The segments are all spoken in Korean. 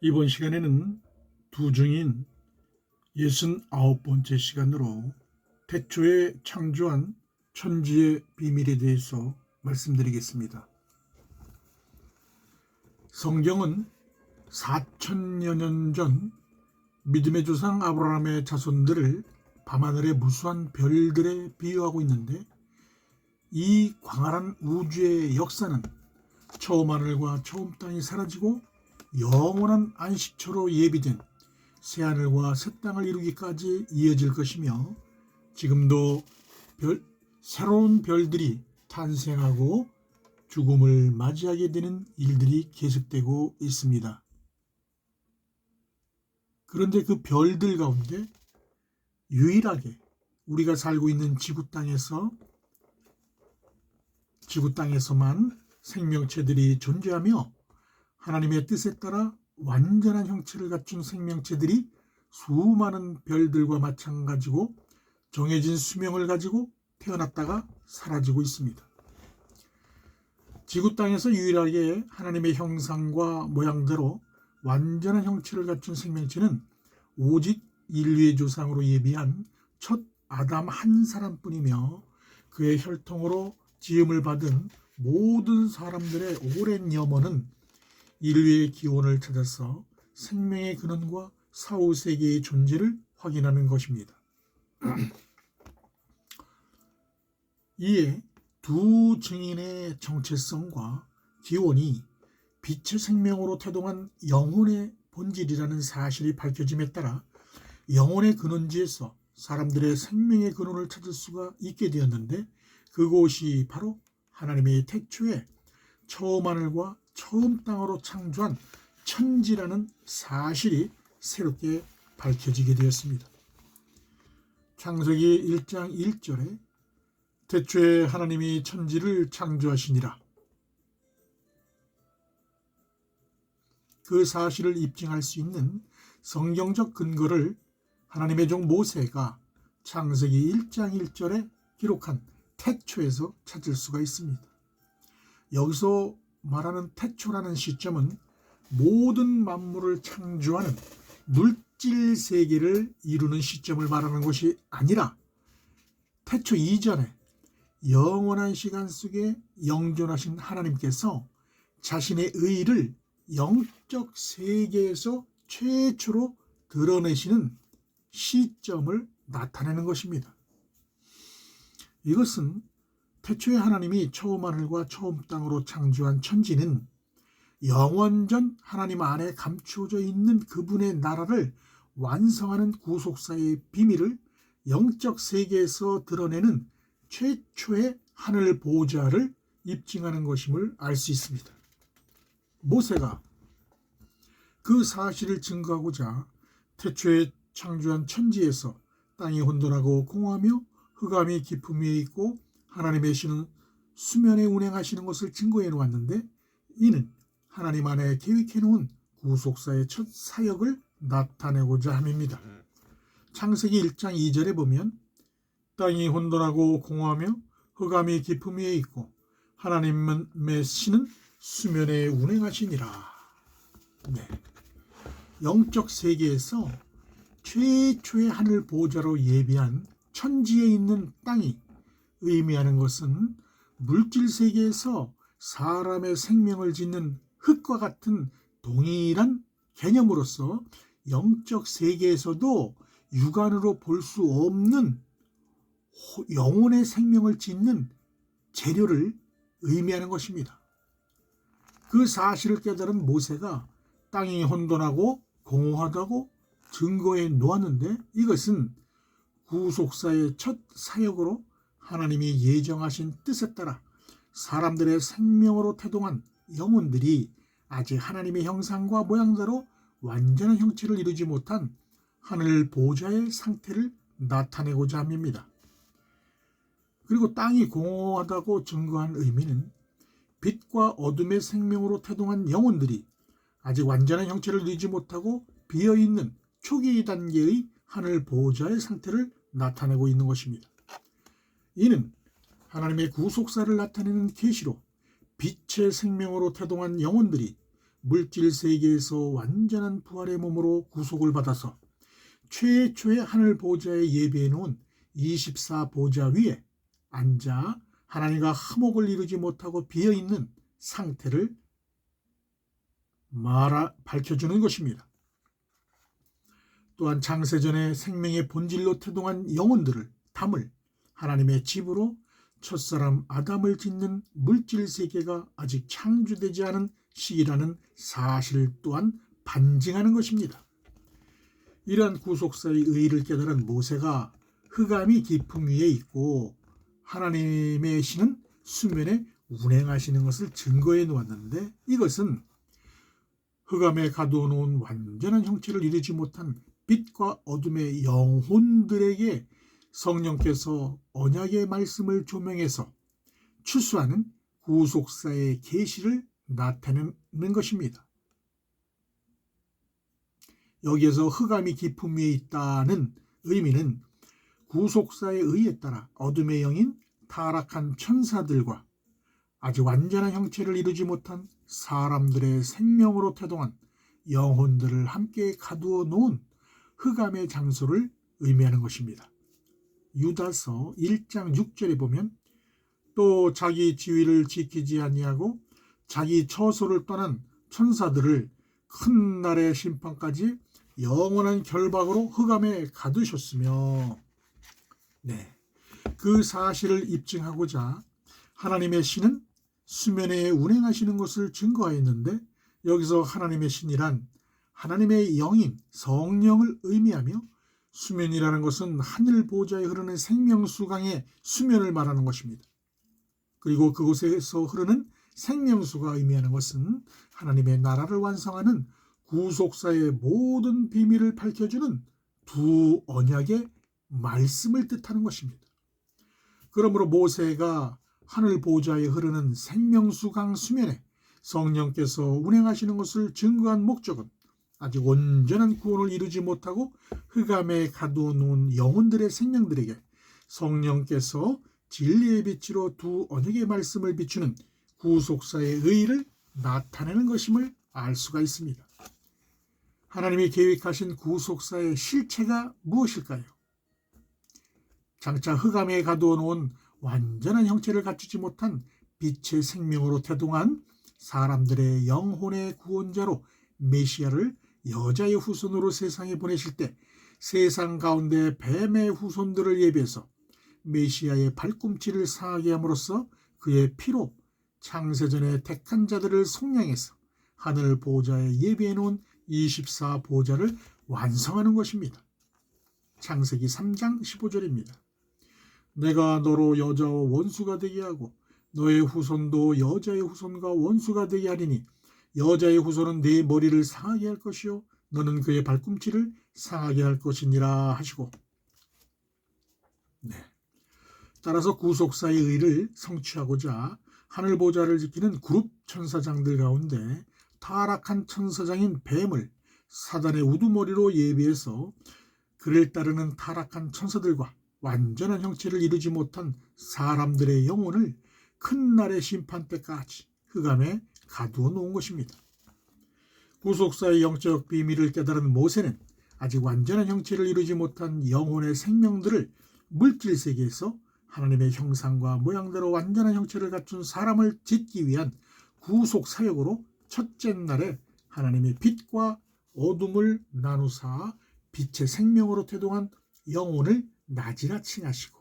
이번 시간에는 두 중인 69번째 시간으로 태초에 창조한 천지의 비밀에 대해서 말씀드리겠습니다. 성경은 4천여 년 전 믿음의 조상 아브라함의 자손들을 밤하늘의 무수한 별들에 비유하고 있는데, 이 광활한 우주의 역사는 처음 하늘과 처음 땅이 사라지고 영원한 안식처로 예비된 새하늘과 새 땅을 이루기까지 이어질 것이며, 지금도 새로운 별들이 탄생하고 죽음을 맞이하게 되는 일들이 계속되고 있습니다. 그런데 그 별들 가운데 유일하게 우리가 살고 있는 지구 땅에서만 생명체들이 존재하며, 하나님의 뜻에 따라 완전한 형체를 갖춘 생명체들이 수많은 별들과 마찬가지고 정해진 수명을 가지고 태어났다가 사라지고 있습니다. 지구 땅에서 유일하게 하나님의 형상과 모양대로 완전한 형체를 갖춘 생명체는 오직 인류의 조상으로 예비한 첫 아담 한 사람뿐이며, 그의 혈통으로 지음을 받은 모든 사람들의 오랜 염원은 인류의 기원을 찾아서 생명의 근원과 사후세계의 존재를 확인하는 것입니다. 이에 두 증인의 정체성과 기원이 빛의 생명으로 태동한 영혼의 본질이라는 사실이 밝혀짐에 따라 영혼의 근원지에서 사람들의 생명의 근원을 찾을 수가 있게 되었는데, 그곳이 바로 하나님의 태초에 처음 하늘과 처음 땅으로 창조한 천지라는 사실이 새롭게 밝혀지게 되었습니다. 창세기 1장 1절에 태초에 하나님이 천지를 창조하시니라, 그 사실을 입증할 수 있는 성경적 근거를 하나님의 종 모세가 창세기 1장 1절에 기록한 태초에서 찾을 수가 있습니다. 여기서 말하는 태초라는 시점은 모든 만물을 창조하는 물질 세계를 이루는 시점을 말하는 것이 아니라, 태초 이전에 영원한 시간 속에 영존하신 하나님께서 자신의 의를 영적 세계에서 최초로 드러내시는 시점을 나타내는 것입니다. 이것은 태초에 하나님이 처음 하늘과 처음 땅으로 창조한 천지는 영원전 하나님 안에 감추어져 있는 그분의 나라를 완성하는 구속사의 비밀을 영적 세계에서 드러내는 최초의 하늘 보좌를 입증하는 것임을 알 수 있습니다. 모세가 그 사실을 증거하고자 태초에 창조한 천지에서 땅이 혼돈하고 공허하며 흑암이 깊음 위에 있고 하나님의 신은 수면에 운행하시는 것을 증거해 놓았는데, 이는 하나님 안에 계획해 놓은 구속사의 첫 사역을 나타내고자 함입니다. 창세기 1장 2절에 보면 땅이 혼돈하고 공허하며 흑암이 깊음 위에 있고 하나님의 신은 수면에 운행하시니라. 네. 영적 세계에서 최초의 하늘 보좌로 예비한 천지에 있는 땅이 의미하는 것은 물질 세계에서 사람의 생명을 짓는 흙과 같은 동일한 개념으로서 영적 세계에서도 육안으로 볼 수 없는 영혼의 생명을 짓는 재료를 의미하는 것입니다. 그 사실을 깨달은 모세가 땅이 혼돈하고 공허하다고 증거해 놓았는데, 이것은 구속사의 첫 사역으로 하나님이 예정하신 뜻에 따라 사람들의 생명으로 태동한 영혼들이 아직 하나님의 형상과 모양대로 완전한 형체를 이루지 못한 하늘 보좌의 상태를 나타내고자 함입니다. 그리고 땅이 공허하다고 증거한 의미는 빛과 어둠의 생명으로 태동한 영혼들이 아직 완전한 형체를 이루지 못하고 비어있는 초기 단계의 하늘 보좌의 상태를 나타내고 있는 것입니다. 이는 하나님의 구속사를 나타내는 계시로 빛의 생명으로 태동한 영혼들이 물질 세계에서 완전한 부활의 몸으로 구속을 받아서 최초의 하늘 보좌에 예비해 놓은 24보좌 위에 앉아 하나님과 화목을 이루지 못하고 비어있는 상태를 밝혀주는 것입니다. 또한 창세전에 생명의 본질로 태동한 영혼들을 담을 하나님의 집으로 첫사람 아담을 짓는 물질 세계가 아직 창조되지 않은 시기라는 사실 또한 반증하는 것입니다. 이러한 구속사의 의의를 깨달은 모세가 흑암이 깊음 위에 있고 하나님의 신은 수면에 운행하시는 것을 증거해 놓았는데, 이것은 흑암에 가두어 놓은 완전한 형체를 이루지 못한 빛과 어둠의 영혼들에게 성령께서 언약의 말씀을 조명해서 추수하는 구속사의 계시를 나타내는 것입니다. 여기에서 흑암이 깊음 위에 있다는 의미는 구속사의 의에 따라 어둠의 영인 타락한 천사들과 아직 완전한 형체를 이루지 못한 사람들의 생명으로 태동한 영혼들을 함께 가두어 놓은 흑암의 장소를 의미하는 것입니다. 유다서 1장 6절에 보면 또 자기 지위를 지키지 아니하고 자기 처소를 떠난 천사들을 큰 날의 심판까지 영원한 결박으로 흑암에 가두셨으며, 그 사실을 입증하고자 하나님의 신은 수면에 운행하시는 것을 증거하였는데, 여기서 하나님의 신이란 하나님의 영인 성령을 의미하며 수면이라는 것은 하늘 보좌에 흐르는 생명수강의 수면을 말하는 것입니다. 그리고 그곳에서 흐르는 생명수가 의미하는 것은 하나님의 나라를 완성하는 구속사의 모든 비밀을 밝혀주는 두 언약의 말씀을 뜻하는 것입니다. 그러므로 모세가 하늘 보좌에 흐르는 생명수강 수면에 성령께서 운행하시는 것을 증거한 목적은 아직 온전한 구원을 이루지 못하고 흑암에 가두어 놓은 영혼들의 생명들에게 성령께서 진리의 빛으로 두 언약의 말씀을 비추는 구속사의 의의를 나타내는 것임을 알 수가 있습니다. 하나님이 계획하신 구속사의 실체가 무엇일까요? 장차 흑암에 가두어 놓은 완전한 형체를 갖추지 못한 빛의 생명으로 태동한 사람들의 영혼의 구원자로 메시아를 여자의 후손으로 세상에 보내실 때 세상 가운데 뱀의 후손들을 예비해서 메시아의 발꿈치를 상하게 함으로써 그의 피로 창세전에 택한 자들을 속량해서 하늘 보좌에 예비해 놓은 24보좌를 완성하는 것입니다. 창세기 3장 15절입니다. 내가 너로 여자와 원수가 되게 하고 너의 후손도 여자의 후손과 원수가 되게 하리니 여자의 후손은 네 머리를 상하게 할 것이요 너는 그의 발꿈치를 상하게 할 것이니라 하시고, 따라서 구속사의 의를 성취하고자 하늘 보좌를 지키는 그룹 천사장들 가운데 타락한 천사장인 뱀을 사단의 우두머리로 예비해서 그를 따르는 타락한 천사들과 완전한 형체를 이루지 못한 사람들의 영혼을 큰 날의 심판 때까지 흑암에 가두어 놓은 것입니다. 구속사의 영적 비밀을 깨달은 모세는 아직 완전한 형체를 이루지 못한 영혼의 생명들을 물질 세계에서 하나님의 형상과 모양대로 완전한 형체를 갖춘 사람을 짓기 위한 구속 사역으로 첫째 날에 하나님의 빛과 어둠을 나누사 빛의 생명으로 태동한 영혼을 낮이라 칭하시고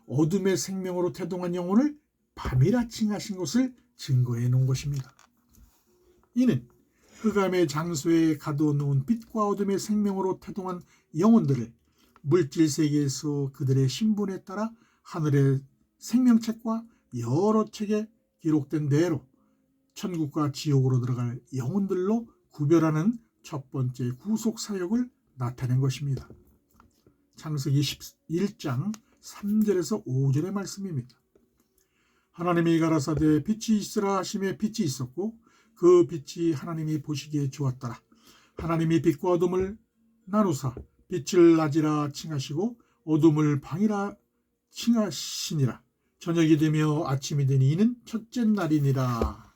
어둠의 생명으로 태동한 영혼을 밤이라 칭하신 것을 증거해 놓은 것입니다. 이는 흑암의 장소에 가두어 놓은 빛과 어둠의 생명으로 태동한 영혼들을 물질 세계에서 그들의 신분에 따라 하늘의 생명책과 여러 책에 기록된 대로 천국과 지옥으로 들어갈 영혼들로 구별하는 첫 번째 구속 사역을 나타낸 것입니다. 창세기 11장 3절에서 5절의 말씀입니다. 하나님이 가라사대 빛이 있으라 하심에 빛이 있었고 그 빛이 하나님이 보시기에 좋았더라. 하나님이 빛과 어둠을 나누사 빛을 낮이라 칭하시고 어둠을 밤이라 칭하시니라. 저녁이 되며 아침이 되니 이는 첫째 날이니라.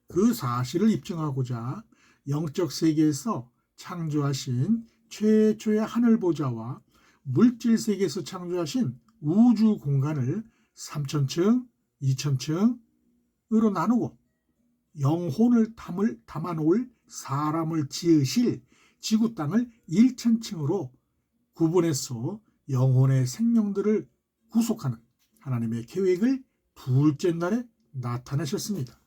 그 사실을 입증하고자 영적 세계에서 창조하신 최초의 하늘 보좌와 물질 세계에서 창조하신 우주 공간을 3천층, 2천층으로 나누고 영혼을 담아놓을 사람을 지으실 지구 땅을 1천층으로 구분해서 영혼의 생명들을 구속하는 하나님의 계획을 둘째 날에 나타내셨습니다.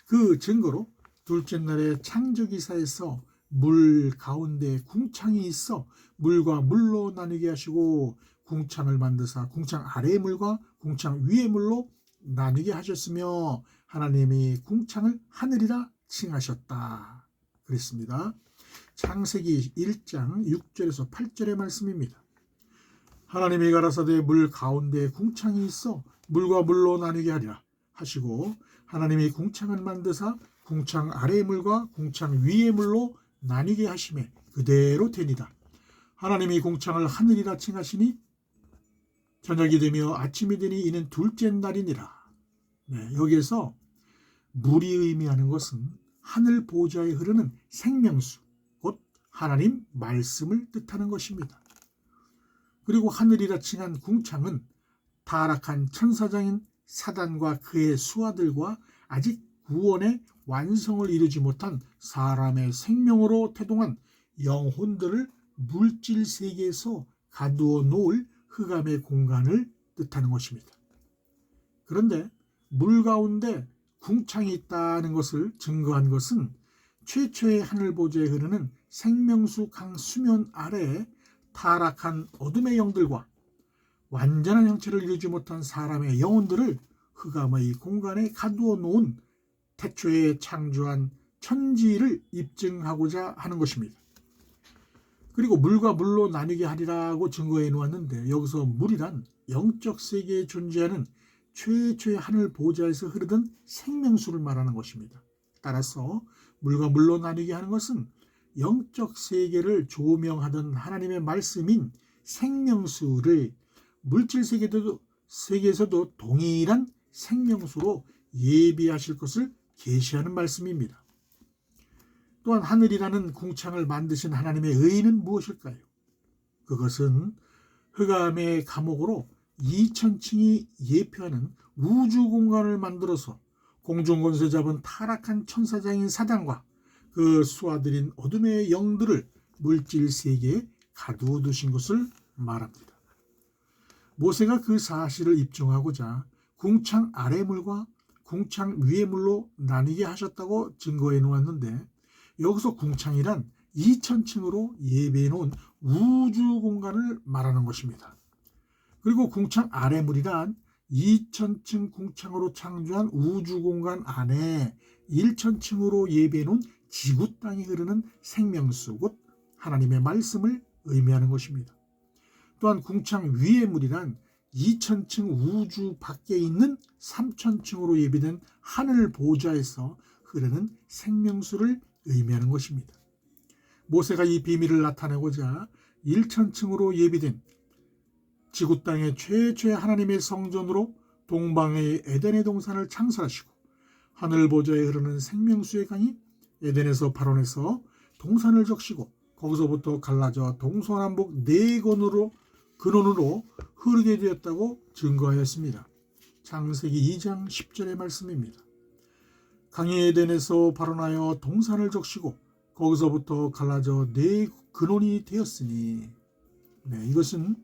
그 증거로 둘째 날에 창조기사에서 물 가운데 궁창이 있어 물과 물로 나뉘게 하시고 궁창을 만드사 궁창 아래의 물과 궁창 위의 물로 나뉘게 하셨으며 하나님이 궁창을 하늘이라 칭하셨다. 그랬습니다. 창세기 1장 6절에서 8절의 말씀입니다. 하나님이 가라사대 물 가운데 궁창이 있어 물과 물로 나뉘게 하리라 하시고 하나님이 궁창을 만드사 궁창 아래의 물과 궁창 위의 물로 나뉘게 하심에 그대로 되니라. 하나님이 궁창을 하늘이라 칭하시니 저녁이 되며 아침이 되니 이는 둘째 날이니라. 여기에서 물이 의미하는 것은 하늘 보좌에 흐르는 생명수, 곧 하나님 말씀을 뜻하는 것입니다. 그리고 하늘이라 칭한 궁창은 타락한 천사장인 사단과 그의 수하들과 아직 구원의 완성을 이루지 못한 사람의 생명으로 태동한 영혼들을 물질 세계에서 가두어 놓을 흑암의 공간을 뜻하는 것입니다. 그런데 물 가운데 궁창이 있다는 것을 증거한 것은 최초의 하늘 보좌에 흐르는 생명수 강 수면 아래에 타락한 어둠의 영들과 완전한 형체를 이루지 못한 사람의 영혼들을 흑암의 공간에 가두어 놓은 태초에 창조한 천지를 입증하고자 하는 것입니다. 그리고 물과 물로 나뉘게 하리라고 증거해 놓았는데 여기서 물이란 영적 세계에 존재하는 최초의 하늘 보좌에서 흐르던 생명수를 말하는 것입니다. 따라서 물과 물로 나뉘게 하는 것은 영적 세계를 조명하던 하나님의 말씀인 생명수를 물질 세계에서도 동일한 생명수로 예비하실 것을 계시하는 말씀입니다. 또한 하늘이라는 궁창을 만드신 하나님의 의의는 무엇일까요? 그것은 흑암의 감옥으로 2천층이 예표하는 우주 공간을 만들어서 공중 권세 잡은 타락한 천사장인 사단과 그 수하들인 어둠의 영들을 물질 세계에 가두어 두신 것을 말합니다. 모세가 그 사실을 입증하고자 궁창 아래 물과 궁창 위의 물로 나뉘게 하셨다고 증거해 놓았는데 여기서 궁창이란 2천층으로 예배해 놓은 우주 공간을 말하는 것입니다. 그리고 궁창 아래 물이란 2천층 궁창으로 창조한 우주 공간 안에 1천층으로 예배해 놓은 지구 땅이 흐르는 생명수 곧 하나님의 말씀을 의미하는 것입니다. 또한 궁창 위의 물이란 2천층 우주 밖에 있는 3천층으로 예비된 하늘 보좌에서 흐르는 생명수를 의미하는 것입니다. 모세가 이 비밀을 나타내고자 1천층으로 예비된 지구 땅의 최초의 하나님의 성전으로 동방의 에덴의 동산을 창설하시고 하늘 보좌에 흐르는 생명수의 강이 에덴에서 발원해서 동산을 적시고 거기서부터 갈라져 동서남북 네 근원으로 흐르게 되었다고 증거하였습니다. 창세기 2장 10절의 말씀입니다. 강이 에덴에서 발원하여 동산을 적시고 거기서부터 갈라져 네 근원이 되었으니 이것은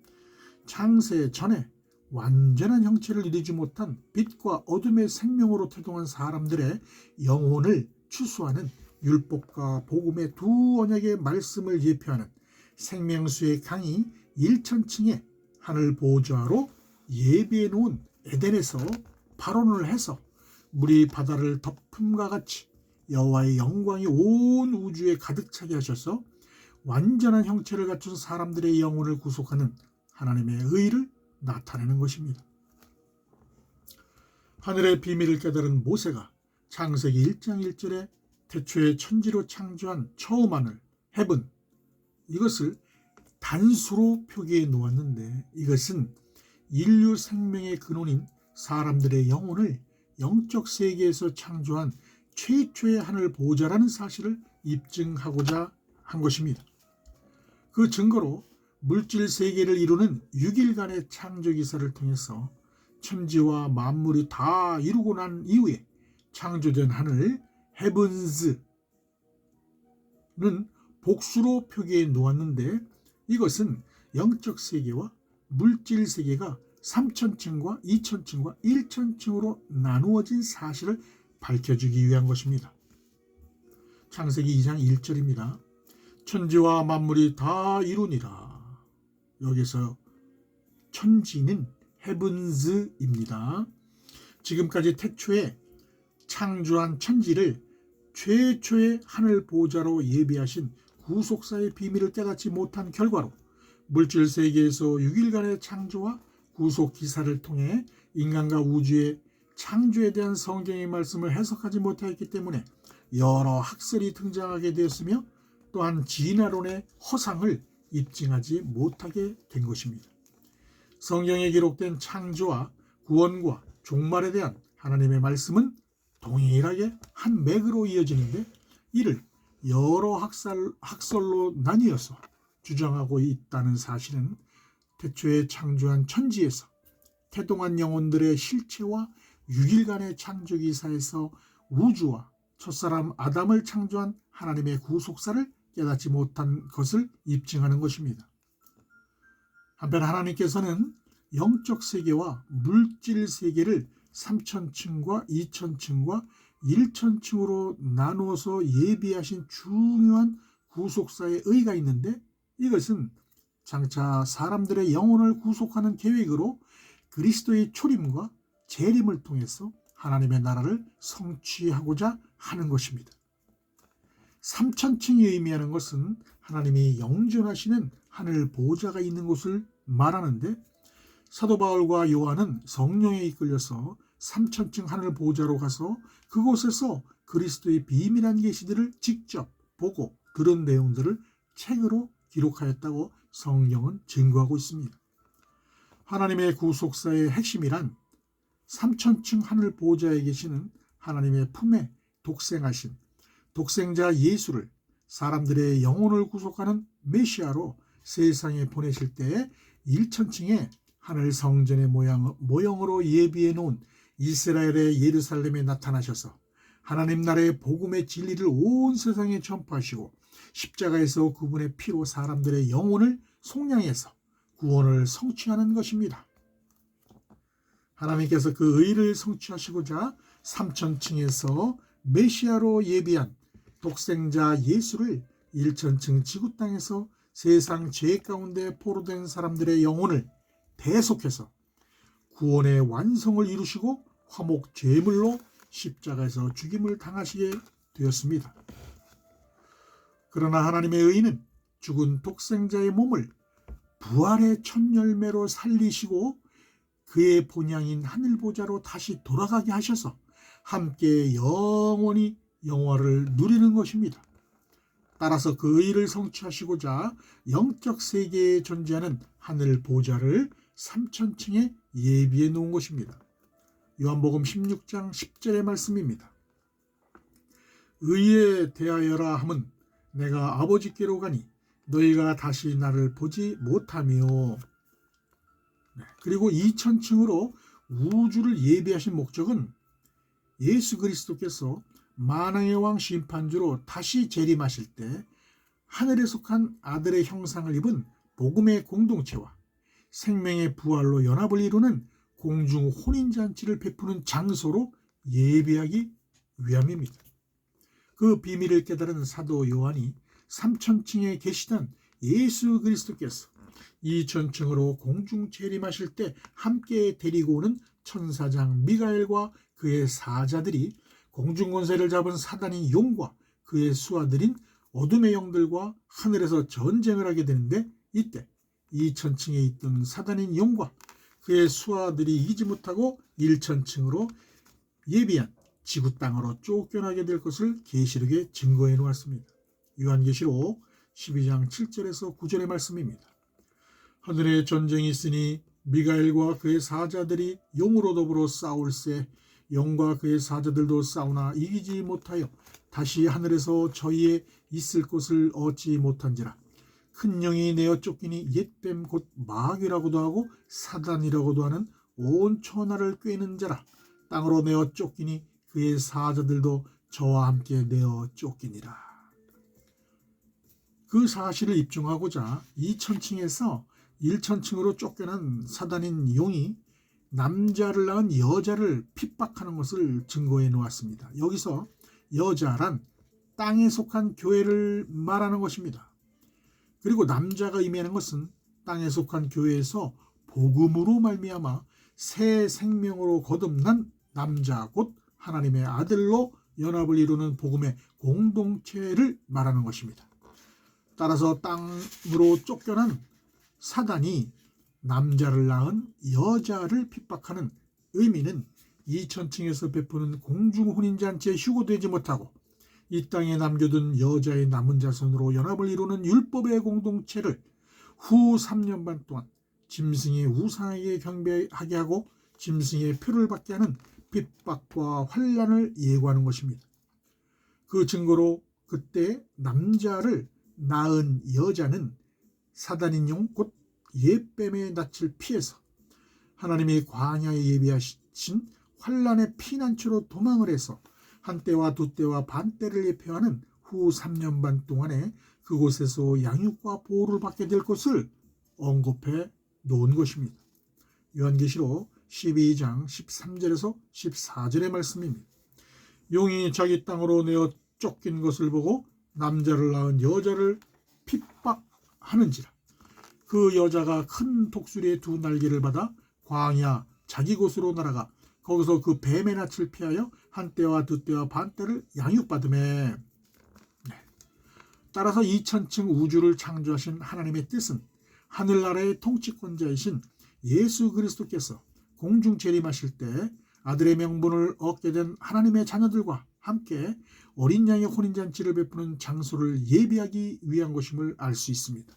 창세 전에 완전한 형체를 이루지 못한 빛과 어둠의 생명으로 태동한 사람들의 영혼을 추수하는 율법과 복음의 두 언약의 말씀을 예표하는 생명수의 강이 1천층에 하늘 보좌로 예비해 놓은 에덴에서 발원을 해서 물이 바다를 덮음과 같이 여호와의 영광이 온 우주에 가득 차게 하셔서 완전한 형체를 갖춘 사람들의 영혼을 구속하는 하나님의 의를 나타내는 것입니다. 하늘의 비밀을 깨달은 모세가 창세기 1장 1절에 태초에 천지로 창조한 처음 하늘, 헤븐, 이것을 단수로 표기해 놓았는데 이것은 인류 생명의 근원인 사람들의 영혼을 영적 세계에서 창조한 최초의 하늘 보호자라는 사실을 입증하고자 한 것입니다. 그 증거로 물질 세계를 이루는 6일간의 창조 기사를 통해서 천지와 만물이 다 이루고 난 이후에 창조된 하늘 헤븐즈는 복수로 표기해 놓았는데, 이것은 영적 세계와 물질 세계가 3천층과 2천층과 1천층으로 나누어진 사실을 밝혀주기 위한 것입니다. 창세기 2장 1절입니다. 천지와 만물이 다 이루니라. 여기서 천지는 헤븐즈입니다. 지금까지 태초에 창조한 천지를 최초의 하늘 보호자로 예비하신 구속사의 비밀을 깨닫지 못한 결과로 물질 세계에서 6일간의 창조와 구속 기사를 통해 인간과 우주의 창조에 대한 성경의 말씀을 해석하지 못하였기 때문에 여러 학설이 등장하게 되었으며, 또한 진화론의 허상을 입증하지 못하게 된 것입니다. 성경에 기록된 창조와 구원과 종말에 대한 하나님의 말씀은 동일하게 한 맥으로 이어지는데, 이를 여러 학설로 나뉘어서 주장하고 있다는 사실은 태초에 창조한 천지에서 태동한 영혼들의 실체와 6일간의 창조기사에서 우주와 첫사람 아담을 창조한 하나님의 구속사를 깨닫지 못한 것을 입증하는 것입니다. 한편 하나님께서는 영적 세계와 물질 세계를 3천층과 2천층과 1천층으로 나누어서 예비하신 중요한 구속사의 의의가 있는데, 이것은 장차 사람들의 영혼을 구속하는 계획으로 그리스도의 초림과 재림을 통해서 하나님의 나라를 성취하고자 하는 것입니다. 3천층이 의미하는 것은 하나님이 영존하시는 하늘 보호자가 있는 곳을 말하는데, 사도 바울과 요한은 성령에 이끌려서 3천층 하늘 보호자로 가서 그곳에서 그리스도의 비밀한 계시들을 직접 보고 들은 내용들을 책으로 기록하였다고 성경은 증거하고 있습니다. 하나님의 구속사의 핵심이란 3천층 하늘 보호자에 계시는 하나님의 품에 독생하신 독생자 예수를 사람들의 영혼을 구속하는 메시아로 세상에 보내실 때에 1천층에 하늘 성전의 모형으로 예비해 놓은 이스라엘의 예루살렘에 나타나셔서 하나님 나라의 복음의 진리를 온 세상에 전파하시고 십자가에서 그분의 피로 사람들의 영혼을 속량해서 구원을 성취하는 것입니다. 하나님께서 그 의를 성취하시고자 3천층에서 메시아로 예비한 독생자 예수를 1천층 지구 땅에서 세상 죄 가운데 포로된 사람들의 영혼을 대속해서 구원의 완성을 이루시고 화목 제물로 십자가에서 죽임을 당하시게 되었습니다. 그러나 하나님의 의는 죽은 독생자의 몸을 부활의 첫 열매로 살리시고 그의 본향인 하늘보좌로 다시 돌아가게 하셔서 함께 영원히 영화를 누리는 것입니다. 따라서 그 의를 성취하시고자 영적 세계에 존재하는 하늘 보좌를 3천층에 예비해 놓은 것입니다. 요한복음 16장 10절의 말씀입니다. 의에 대하여라 함은 내가 아버지께로 가니 너희가 다시 나를 보지 못하며. 그리고 2천층으로 우주를 예비하신 목적은 예수 그리스도께서 만왕의 왕 심판주로 다시 재림하실 때 하늘에 속한 아들의 형상을 입은 복음의 공동체와 생명의 부활로 연합을 이루는 공중 혼인잔치를 베푸는 장소로 예비하기 위함입니다. 그 비밀을 깨달은 사도 요한이 3천층에 계시던 예수 그리스도께서 2천층으로 공중 재림하실 때 함께 데리고 오는 천사장 미가엘과 그의 사자들이 공중 권세를 잡은 사단인 용과 그의 수하들인 어둠의 영들과 하늘에서 전쟁을 하게 되는데, 이때 2천층에 있던 사단인 용과 그의 수하들이 이기지 못하고 1천층으로 예비한 지구 땅으로 쫓겨나게 될 것을 계시록에 증거해 놓았습니다. 요한계시록 12장 7절에서 9절의 말씀입니다. 하늘에 전쟁이 있으니 미가엘과 그의 사자들이 용으로 더불어 싸울세 영과 그의 사자들도 싸우나 이기지 못하여 다시 하늘에서 저희의 있을 곳을 얻지 못한지라. 큰 영이 내어 쫓기니 옛뱀 곧 마귀라고도 하고 사단이라고도 하는 온 천하를 꿰는 자라. 땅으로 내어 쫓기니 그의 사자들도 저와 함께 내어 쫓기니라. 그 사실을 입증하고자 2천층에서 1천층으로 쫓겨난 사단인 용이 남자를 낳은 여자를 핍박하는 것을 증거해 놓았습니다. 여기서 여자란 땅에 속한 교회를 말하는 것입니다. 그리고 남자가 의미하는 것은 땅에 속한 교회에서 복음으로 말미암아 새 생명으로 거듭난 남자 곧 하나님의 아들로 연합을 이루는 복음의 공동체를 말하는 것입니다. 따라서 땅으로 쫓겨난 사단이 남자를 낳은 여자를 핍박하는 의미는 2천층에서 베푸는 공중혼인잔치에 휴고되지 못하고 이 땅에 남겨둔 여자의 남은 자손으로 연합을 이루는 율법의 공동체를 후 3년 반 동안 짐승의 우상에게 경배하게 하고 짐승의 표를 받게 하는 핍박과 환난을 예고하는 것입니다. 그 증거로 그때 남자를 낳은 여자는 사단인 용 곧 옛뱀의 낯을 피해서 하나님의 광야에 예비하신 환난의 피난처로 도망을 해서 한때와 두때와 반때를 예표하는 후 3년 반 동안에 그곳에서 양육과 보호를 받게 될 것을 언급해 놓은 것입니다. 요한계시록 12장 13절에서 14절의 말씀입니다. 용이 자기 땅으로 내어 쫓긴 것을 보고 남자를 낳은 여자를 핍박하는지라. 그 여자가 큰 독수리의 두 날개를 받아 광야 자기 곳으로 날아가 거기서 그 뱀의 낯을 피하여 한때와 두때와 반때를 양육받으매. 따라서 2천층 우주를 창조하신 하나님의 뜻은 하늘나라의 통치권자이신 예수 그리스도께서 공중 재림하실 때 아들의 명분을 얻게 된 하나님의 자녀들과 함께 어린 양의 혼인잔치를 베푸는 장소를 예비하기 위한 것임을 알 수 있습니다.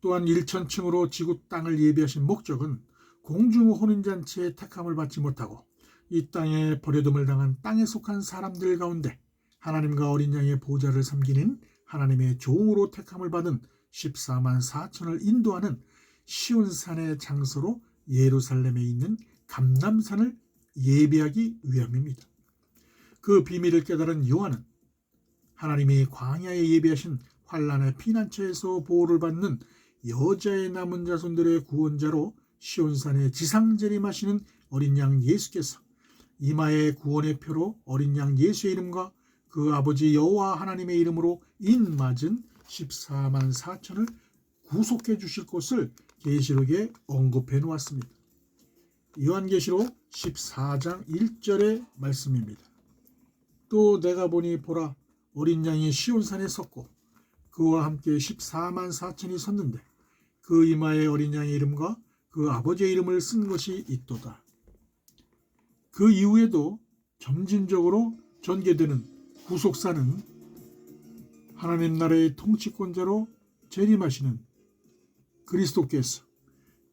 또한 1천층으로 지구 땅을 예비하신 목적은 공중 혼인잔치의 택함을 받지 못하고 이 땅에 버려둠을 당한 땅에 속한 사람들 가운데 하나님과 어린 양의 보좌를 섬기는 하나님의 종으로 택함을 받은 14만 4천을 인도하는 시온산의 장소로 예루살렘에 있는 감람산을 예비하기 위함입니다. 그 비밀을 깨달은 요한은 하나님이 광야에 예비하신 환난의 피난처에서 보호를 받는 여자의 남은 자손들의 구원자로 시온산에 지상재림하시는 어린 양 예수께서 이마의 구원의 표로 어린 양 예수의 이름과 그 아버지 여호와 하나님의 이름으로 인맞은 14만 4천을 구속해 주실 것을 계시록에 언급해 놓았습니다. 요한계시록 14장 1절의 말씀입니다. 또 내가 보니 보라 어린 양이 시온산에 섰고 그와 함께 14만 4천이 섰는데 그 이마에 어린 양의 이름과 그 아버지의 이름을 쓴 것이 있도다. 그 이후에도 점진적으로 전개되는 구속사는 하나님 나라의 통치권자로 재림하시는 그리스도께서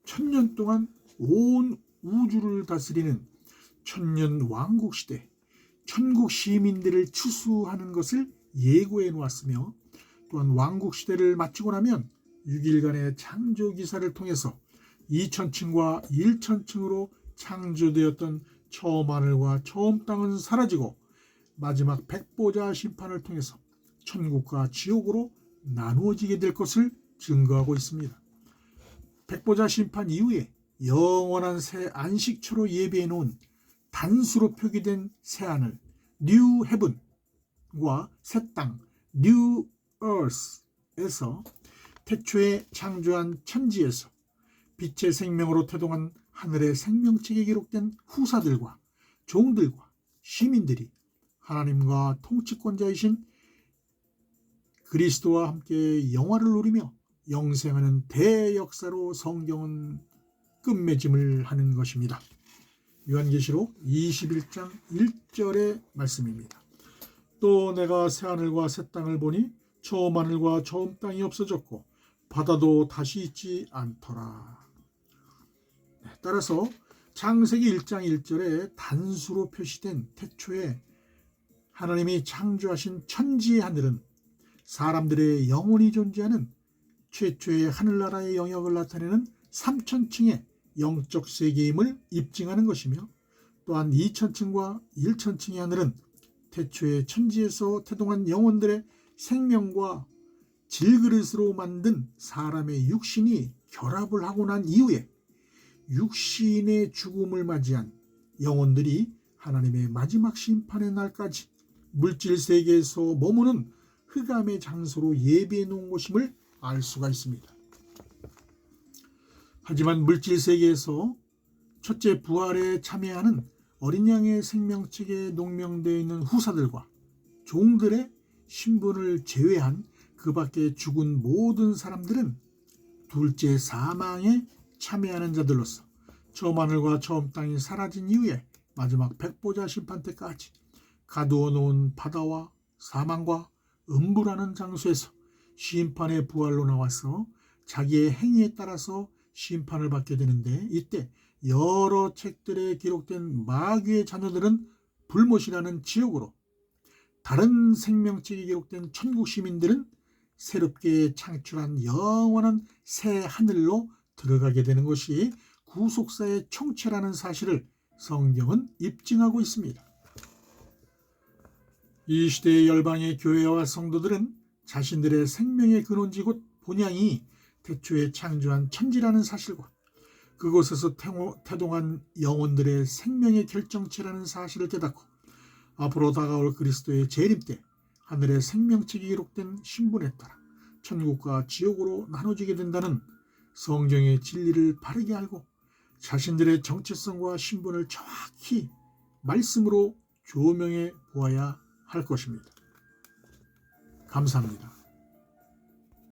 1000년 동안 온 우주를 다스리는 천년 왕국시대 천국 시민들을 추수하는 것을 예고해 놓았으며 또한 왕국시대를 마치고 나면 6일간의 창조기사를 통해서 2천층과 1천층으로 창조되었던 처음 하늘과 처음 땅은 사라지고 마지막 백보자 심판을 통해서 천국과 지옥으로 나누어지게 될 것을 증거하고 있습니다. 백보자 심판 이후에 영원한 새 안식처로 예비해 놓은 단수로 표기된 새 하늘 뉴 헤븐과 새 땅 뉴 얼스에서 태초에 창조한 천지에서 빛의 생명으로 태동한 하늘의 생명책에 기록된 후사들과 종들과 시민들이 하나님과 통치권자이신 그리스도와 함께 영화를 누리며 영생하는 대역사로 성경은 끝맺음을 하는 것입니다. 요한계시록 21장 1절의 말씀입니다. 또 내가 새하늘과 새 땅을 보니 처음 하늘과 처음 땅이 없어졌고 바다도 다시 있지 않더라. 따라서 창세기 1장 1절에 단수로 표시된 태초에 하나님이 창조하신 천지의 하늘은 사람들의 영혼이 존재하는 최초의 하늘나라의 영역을 나타내는 3000층의 영적 세계임을 입증하는 것이며, 또한 2000층과 1000층의 하늘은 태초의 천지에서 태동한 영혼들의 생명과 질그릇으로 만든 사람의 육신이 결합을 하고 난 이후에 육신의 죽음을 맞이한 영혼들이 하나님의 마지막 심판의 날까지 물질 세계에서 머무는 흑암의 장소로 예비해 놓은 것임을 알 수가 있습니다. 하지만 물질 세계에서 첫째 부활에 참여하는 어린 양의 생명책에 농명되어 있는 후사들과 종들의 신분을 제외한 그 밖에 죽은 모든 사람들은 둘째 사망에 참여하는 자들로서 처음 하늘과 처음 땅이 사라진 이후에 마지막 백보자 심판 때까지 가두어 놓은 바다와 사망과 음부라는 장소에서 심판의 부활로 나와서 자기의 행위에 따라서 심판을 받게 되는데, 이때 여러 책들에 기록된 마귀의 자녀들은 불못이라는 지옥으로, 다른 생명책에 기록된 천국 시민들은 새롭게 창출한 영원한 새 하늘로 들어가게 되는 것이 구속사의 총체라는 사실을 성경은 입증하고 있습니다. 이 시대의 열방의 교회와 성도들은 자신들의 생명의 근원지 곧 본향이 태초에 창조한 천지라는 사실과 그곳에서 태동한 영혼들의 생명의 결정체라는 사실을 깨닫고 앞으로 다가올 그리스도의 재림 때 하늘의 생명책이 기록된 신분에 따라 천국과 지옥으로 나눠지게 된다는 성경의 진리를 바르게 알고 자신들의 정체성과 신분을 정확히 말씀으로 조명해 보아야 할 것입니다. 감사합니다.